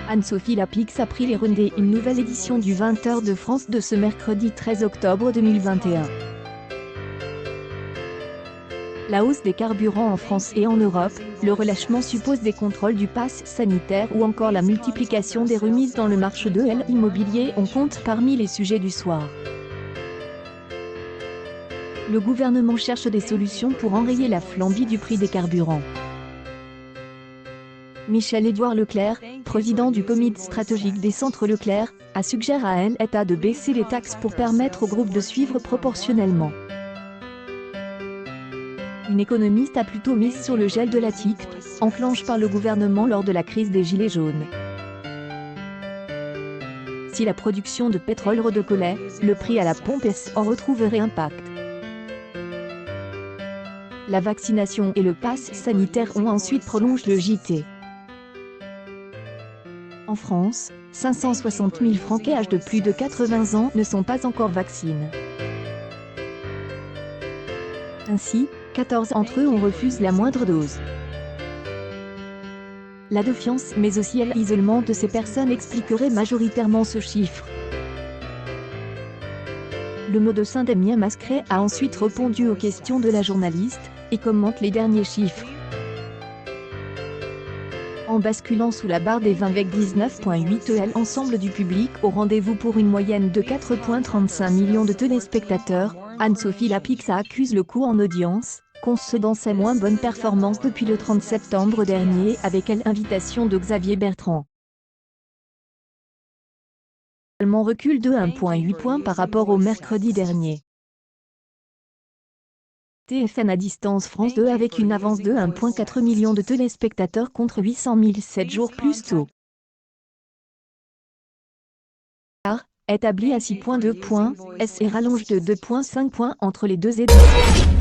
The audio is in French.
Anne-Sophie Lapix a pris les rênes d'une nouvelle édition du 20h de France de ce mercredi 13 octobre 2021. La hausse des carburants en France et en Europe, le relâchement suppose des contrôles du pass sanitaire ou encore la multiplication des remises dans le marché de l'immobilier on compte parmi les sujets du soir. Le gouvernement cherche des solutions pour enrayer la flambée du prix des carburants. Michel-Édouard Leclerc, président du comité stratégique des centres Leclerc, a suggéré à l'État de baisser les taxes pour permettre au groupe de suivre proportionnellement. Une économiste a plutôt mise sur le gel de la TIC, enclenché par le gouvernement lors de la crise des Gilets jaunes. Si la production de pétrole redécollait, le prix à la pompe en retrouverait impact. La vaccination et le pass sanitaire ont ensuite prolongé le JT. En France, 560 000 Français âgés de plus de 80 ans ne sont pas encore vaccinés. Ainsi, 14 d'entre eux ont refusé la moindre dose. La défiance mais aussi l'isolement de ces personnes expliquerait majoritairement ce chiffre. Le médecin Damien Mascret a ensuite répondu aux questions de la journaliste et commente les derniers chiffres. En basculant sous la barre des 20,19,8 l'ensemble du public au rendez-vous pour une moyenne de 4,35 millions de téléspectateurs, Anne-Sophie Lapix accuse le coup en audience, concédant sa moins bonne performance depuis le 30 septembre dernier avec l'invitation de Xavier Bertrand. Seulement recul de 1,8 points par rapport au mercredi dernier. TF1 à distance France 2 avec une avance de 1,4 million de téléspectateurs contre 800 000 7 jours plus tôt. Établi à 6,2 points, et rallonge de 2,5 points entre les deux éditions.